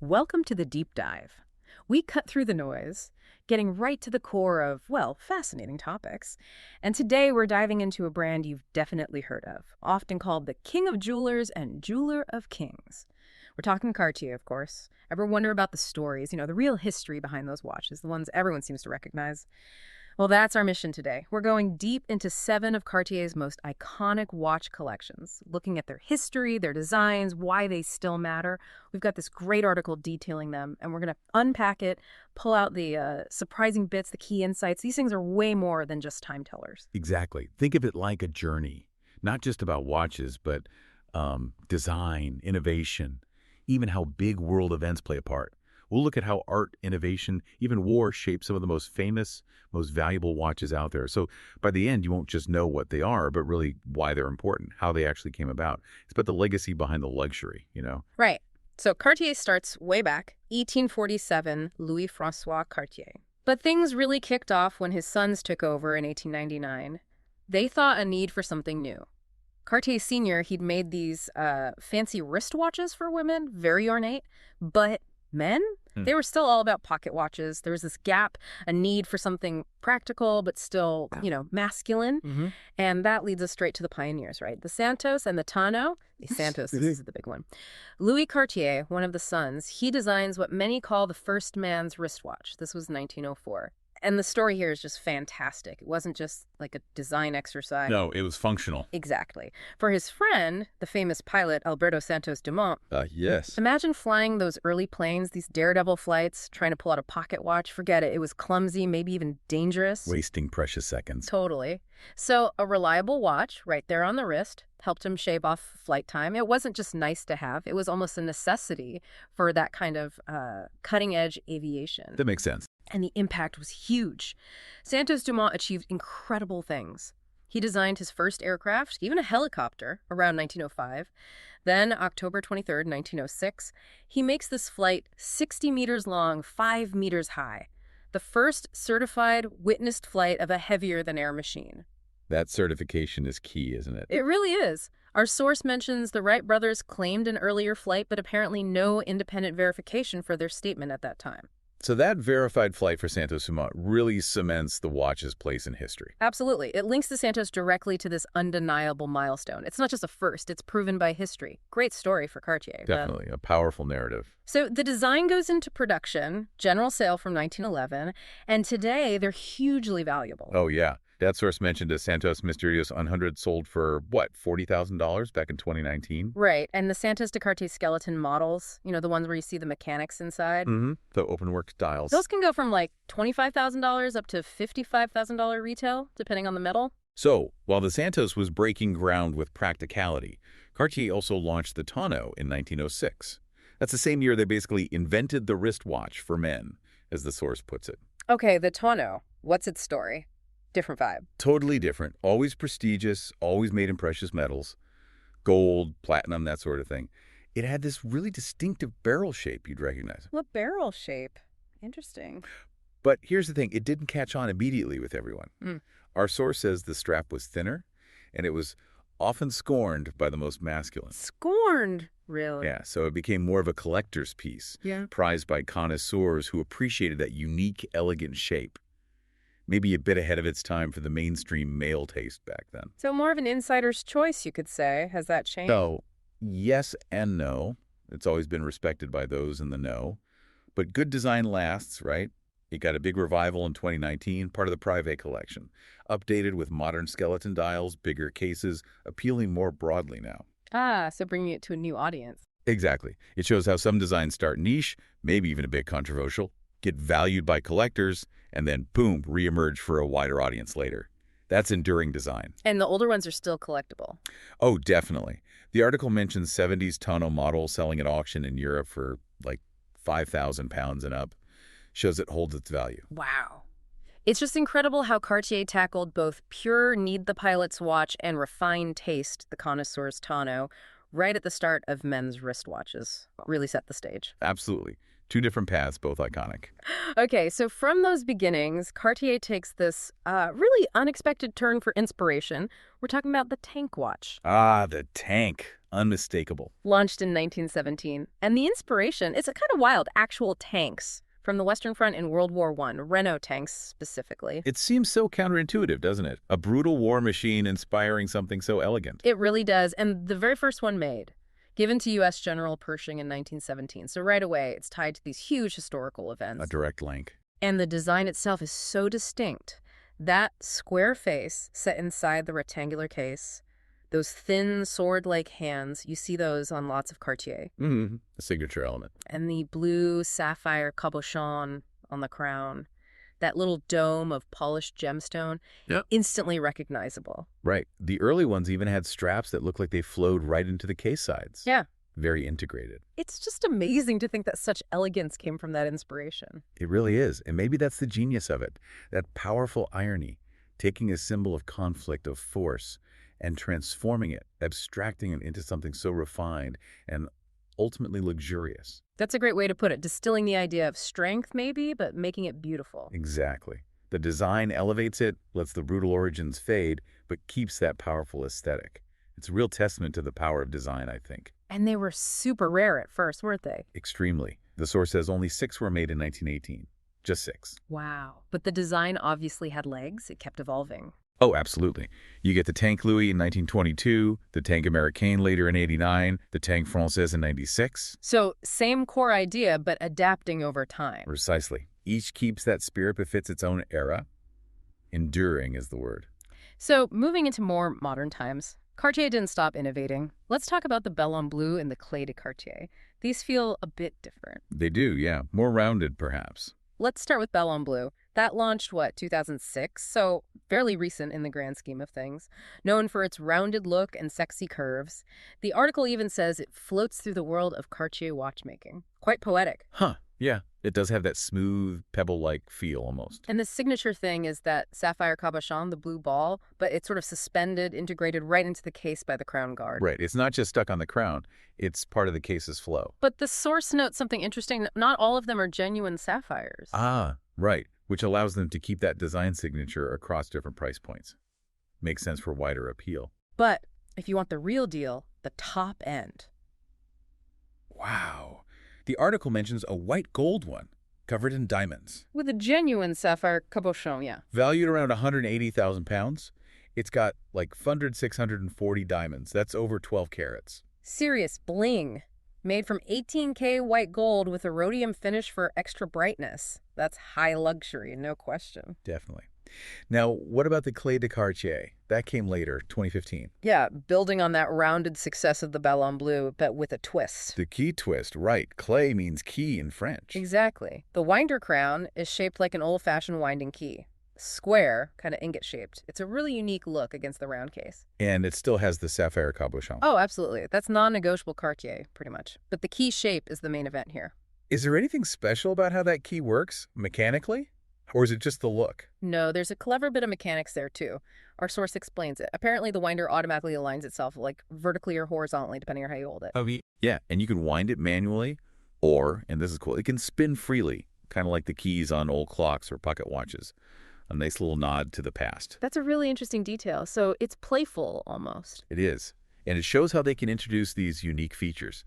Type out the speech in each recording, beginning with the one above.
Welcome to the deep dive. We cut through the noise, getting right to the core of, well, fascinating topics. And today we're diving into a brand you've definitely heard of, often called the king of jewelers and jeweler of kings. We're talking Cartier, of course. Ever wonder about the stories, the real history behind those watches, the ones everyone seems to recognize? Well, that's our mission today. We're going deep into 7 of Cartier's most iconic watch collections, looking at their history, their designs, why they still matter. We've got this great article detailing them, and we're going to unpack it, pull out the surprising bits, the key insights. These things are way more than just time tellers. Exactly. Think of it like a journey, not just about watches, but design, innovation, even how big world events play a part. We'll look at how art, innovation, even war shape some of the most famous, most valuable watches out there. So by the end, you won't just know what they are, but really why they're important, how they actually came about. It's about the legacy behind the luxury. Right. So Cartier starts way back, 1847, Louis-François Cartier. But things really kicked off when his sons took over in 1899. They thought a need for something new. Cartier Sr., he'd made these fancy wristwatches for women, very ornate, but men, they were still all about pocket watches. There was this gap, a need for something practical, but still, masculine. And that leads us straight to the pioneers, right? The Santos and the Tano. The Santos is the big one. Louis Cartier, one of the sons, he designs what many call the first man's wristwatch. This was 1904. And the story here is just fantastic. It wasn't just like a design exercise. No, it was functional. Exactly. For his friend, the famous pilot Alberto Santos Dumont, Yes. imagine flying those early planes, these daredevil flights, trying to pull out a pocket watch. Forget it. It was clumsy, maybe even dangerous. Wasting precious seconds. Totally. So a reliable watch right there on the wrist helped him shave off flight time. It wasn't just nice to have. It was almost a necessity for that kind of cutting-edge aviation. That makes sense. And the impact was huge. Santos Dumont achieved incredible things. He designed his first aircraft, even a helicopter, around 1905. Then, October 23rd, 1906, he makes this flight 60 meters long, 5 meters high. The first certified, witnessed flight of a heavier-than-air machine. That certification is key, isn't it? It really is. Our source mentions the Wright brothers claimed an earlier flight, but apparently no independent verification for their statement at that time. So that verified flight for Santos Dumont really cements the watch's place in history. Absolutely. It links the Santos directly to this undeniable milestone. It's not just a first, it's proven by history. Great story for Cartier. Definitely. A powerful narrative. So the design goes into production, general sale from 1911, and today they're hugely valuable. Oh, yeah. That source mentioned a Santos Misterios 100 sold for, what, $40,000 back in 2019? Right, and the Santos de Cartier skeleton models, the ones where you see the mechanics inside. The openwork dials. Those can go from like $25,000 up to $55,000 retail, depending on the metal. So, while the Santos was breaking ground with practicality, Cartier also launched the Tonneau in 1906. That's the same year they basically invented the wristwatch for men, as the source puts it. Okay, the Tonneau. What's its story? Different vibe. Totally different. Always prestigious, always made in precious metals. Gold, platinum, that sort of thing. It had this really distinctive barrel shape you'd recognize. What barrel shape? Interesting. But here's the thing. It didn't catch on immediately with everyone. Our source says the strap was thinner, and it was often scorned by the most masculine. Scorned? Really? Yeah, so it became more of a collector's piece, prized by connoisseurs who appreciated that unique, elegant shape. Maybe a bit ahead of its time for the mainstream male taste back then. So more of an insider's choice, you could say. Has that changed? So, yes and no. It's always been respected by those in the know. But good design lasts, right? It got a big revival in 2019, part of the Privé collection. Updated with modern skeleton dials, bigger cases, appealing more broadly now. Ah, so bringing it to a new audience. Exactly. It shows how some designs start niche, maybe even a bit controversial, get valued by collectors, and then, boom, reemerge for a wider audience later. That's enduring design. And the older ones are still collectible. Oh, definitely. The article mentions 70s tonneau models selling at auction in Europe for like £5,000 and up. Shows it holds its value. Wow. It's just incredible how Cartier tackled both pure need the pilot's watch and refined taste, the connoisseur's tonneau, right at the start of men's wristwatches. Really set the stage. Absolutely. Two different paths, both iconic. Okay, so from those beginnings, Cartier takes this really unexpected turn for inspiration. We're talking about the tank watch. Ah, the tank. Unmistakable. Launched in 1917. And the inspiration, it's a kind of wild, actual tanks from the Western Front in World War I, Renault tanks specifically. It seems so counterintuitive, doesn't it? A brutal war machine inspiring something so elegant. It really does. And the very first one made, given to U.S. General Pershing in 1917. So right away, it's tied to these huge historical events. A direct link. And the design itself is so distinct. That square face set inside the rectangular case, those thin sword-like hands, you see those on lots of Cartier. Mm-hmm. A signature element. And the blue sapphire cabochon on the crown, that little dome of polished gemstone, Yep. instantly recognizable. Right. The early ones even had straps that looked like they flowed right into the case sides. Yeah. Very integrated. It's just amazing to think that such elegance came from that inspiration. It really is. And maybe that's the genius of it. That powerful irony, taking a symbol of conflict, of force, and transforming it, abstracting it into something so refined and ultimately luxurious. That's a great way to put it. Distilling the idea of strength, maybe, but making it beautiful. Exactly. The design elevates it, lets the brutal origins fade, but keeps that powerful aesthetic. It's a real testament to the power of design, I think. And they were super rare at first, weren't they? Extremely. The source says only 6 were made in 1918. Just 6. Wow. But the design obviously had legs. It kept evolving. Oh, absolutely. You get the Tank Louis in 1922, the Tank Américain later in 89, the Tank Français in 96. So same core idea, but adapting over time. Precisely. Each keeps that spirit befits its own era. Enduring is the word. So moving into more modern times, Cartier didn't stop innovating. Let's talk about the Belle en Bleu and the Clé de Cartier. These feel a bit different. They do, yeah. More rounded, perhaps. Let's start with Belle en Bleu. That launched, 2006? So fairly recent in the grand scheme of things. Known for its rounded look and sexy curves. The article even says it floats through the world of Cartier watchmaking. Quite poetic. Huh, yeah. It does have that smooth, pebble-like feel almost. And the signature thing is that sapphire cabochon, the blue ball, but it's sort of suspended, integrated right into the case by the crown guard. Right. It's not just stuck on the crown. It's part of the case's flow. But the source notes something interesting. Not all of them are genuine sapphires. Ah, right. Which allows them to keep that design signature across different price points. Makes sense for wider appeal. But if you want the real deal, the top end. Wow. The article mentions a white gold one, covered in diamonds. With a genuine sapphire cabochon, yeah. Valued around 180,000 pounds. It's got like 640 diamonds. That's over 12 carats. Serious bling. Made from 18K white gold with a rhodium finish for extra brightness. That's high luxury, no question. Definitely. Now, what about the Clé de Cartier? That came later, 2015. Yeah, building on that rounded success of the Belle en Bleu, but with a twist. The key twist, right. Clé means key in French. Exactly. The winder crown is shaped like an old-fashioned winding key. Square, kind of ingot-shaped. It's a really unique look against the round case. And it still has the sapphire cabochon. Oh, absolutely. That's non-negotiable Cartier, pretty much. But the key shape is the main event here. Is there anything special about how that key works, mechanically? Or is it just the look? No, there's a clever bit of mechanics there, too. Our source explains it. Apparently, the winder automatically aligns itself, like vertically or horizontally, depending on how you hold it. Yeah, and you can wind it manually, or, and this is cool, it can spin freely, kind of like the keys on old clocks or pocket watches. A nice little nod to the past. That's a really interesting detail. So it's playful, almost. It is. And it shows how they can introduce these unique features.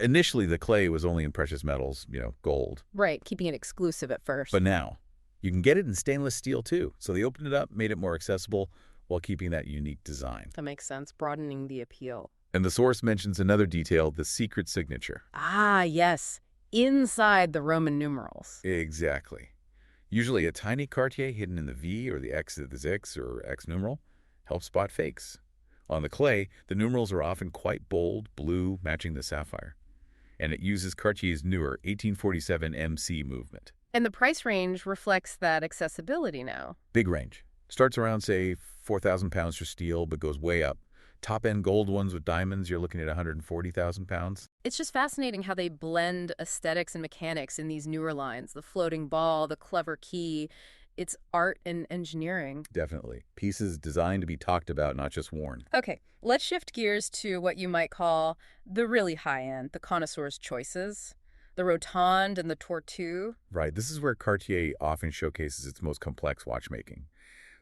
Initially, the Clé was only in precious metals, gold. Right, keeping it exclusive at first. But now, you can get it in stainless steel, too. So they opened it up, made it more accessible, while keeping that unique design. That makes sense, broadening the appeal. And the source mentions another detail, the secret signature. Ah, yes. Inside the Roman numerals. Exactly. Usually a tiny Cartier hidden in the V or the X of the Zix or X numeral helps spot fakes. On the Clé, the numerals are often quite bold, blue, matching the sapphire. And it uses Cartier's newer 1847 MC movement. And the price range reflects that accessibility now. Big range. Starts around, say, 4,000 pounds for steel, but goes way up. Top-end gold ones with diamonds, you're looking at 140,000 pounds. It's just fascinating how they blend aesthetics and mechanics in these newer lines. The floating ball, the clever key. It's art and engineering. Definitely. Pieces designed to be talked about, not just worn. Okay, let's shift gears to what you might call the really high-end, the connoisseur's choices. The Rotonde and the Tortue. Right. This is where Cartier often showcases its most complex watchmaking.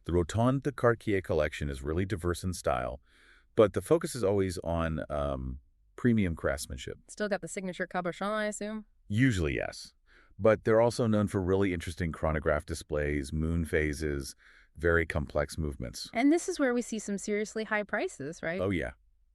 The Rotonde de Cartier collection is really diverse in style, But the focus is always on premium craftsmanship. Still got the signature cabochon, I assume? Usually, yes. But they're also known for really interesting chronograph displays, moon phases, very complex movements. And this is where we see some seriously high prices, right? Oh, yeah.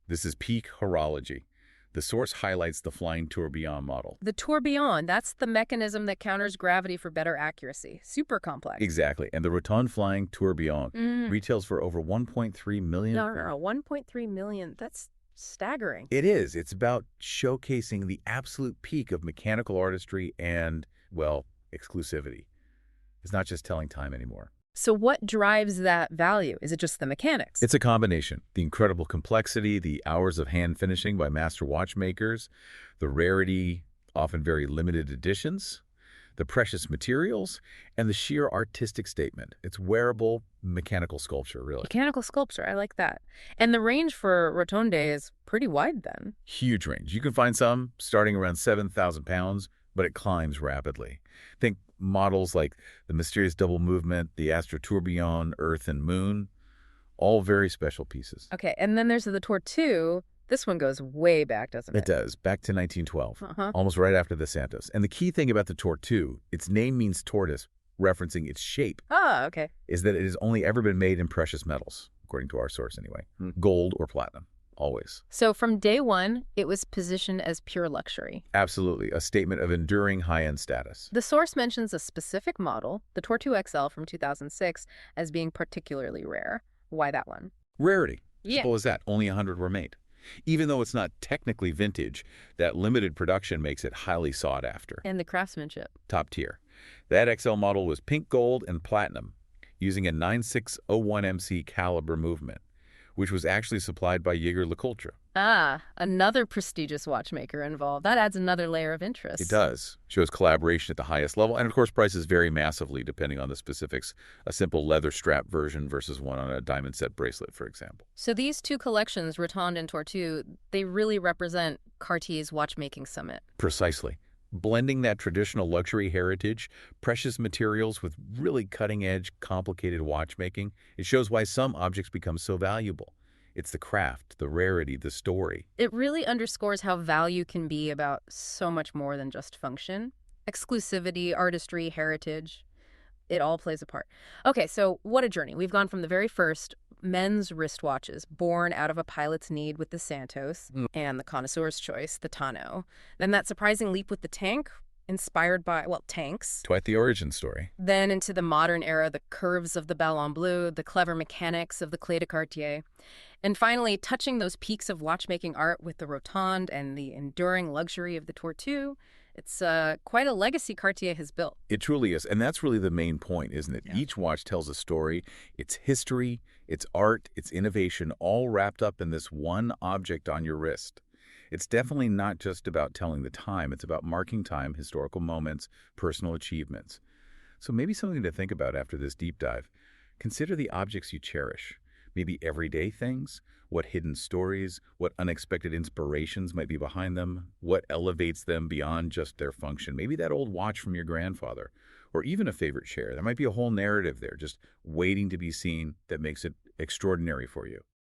This is peak horology. The source highlights the flying tourbillon model. The tourbillon, that's the mechanism that counters gravity for better accuracy. Super complex. Exactly. And the Roton flying tourbillon retails for over 1.3 million. No, 1.3 million. That's staggering. It is. It's about showcasing the absolute peak of mechanical artistry and, well, exclusivity. It's not just telling time anymore. So what drives that value? Is it just the mechanics? It's a combination. The incredible complexity, the hours of hand finishing by master watchmakers, the rarity, often very limited editions, the precious materials, and the sheer artistic statement. It's wearable mechanical sculpture, really. Mechanical sculpture, I like that. And the range for Rotonde is pretty wide then. Huge range. You can find some starting around 7,000 pounds, but it climbs rapidly. Think models like the mysterious double movement, the Astro Tourbillon, Earth and Moon, all very special pieces. Okay, and then there's the Tortue. This one goes way back, doesn't it? It does, back to 1912, almost right after the Santos. And the key thing about the Tortue, its name means tortoise, referencing its shape, Okay. is that it has only ever been made in precious metals, according to our source anyway, gold or platinum. Always. So from day one, it was positioned as pure luxury. Absolutely. A statement of enduring high-end status. The source mentions a specific model, the Tortue XL from 2006, as being particularly rare. Why that one? Rarity. Yeah. Simple as that. Only 100 were made. Even though it's not technically vintage, that limited production makes it highly sought after. And the craftsmanship. Top tier. That XL model was pink gold and platinum, using a 9601MC caliber movement, which was actually supplied by Jaeger-LeCoultre. Another prestigious watchmaker involved. That adds another layer of interest. It does. Shows collaboration at the highest level. And of course, prices vary massively depending on the specifics. A simple leather strap version versus one on a diamond set bracelet, for example. So these two collections, Rotonde and Tortue, they really represent Cartier's watchmaking summit. Precisely. Blending that traditional luxury heritage, precious materials with really cutting-edge, complicated watchmaking, it shows why some objects become so valuable. It's the craft, the rarity, the story. It really underscores how value can be about so much more than just function. Exclusivity, artistry, heritage, it all plays a part. Okay, so what a journey. We've gone from the very first men's wristwatches, born out of a pilot's need with the Santos, and the connoisseur's choice, the Tano. Then that surprising leap with the tank, inspired by, well, tanks. Quite the origin story. Then into the modern era, the curves of the Ballon Bleu, the clever mechanics of the Clé de Cartier. And finally, touching those peaks of watchmaking art with the Rotonde and the enduring luxury of the Tortue. It's quite a legacy Cartier has built. It truly is. And that's really the main point, isn't it? Yeah. Each watch tells a story. Its history, its art, its innovation, all wrapped up in this one object on your wrist. It's definitely not just about telling the time. It's about marking time, historical moments, personal achievements. So maybe something to think about after this deep dive. Consider the objects you cherish. Maybe everyday things, what hidden stories, what unexpected inspirations might be behind them, what elevates them beyond just their function. Maybe that old watch from your grandfather, or even a favorite chair. There might be a whole narrative there just waiting to be seen that makes it extraordinary for you.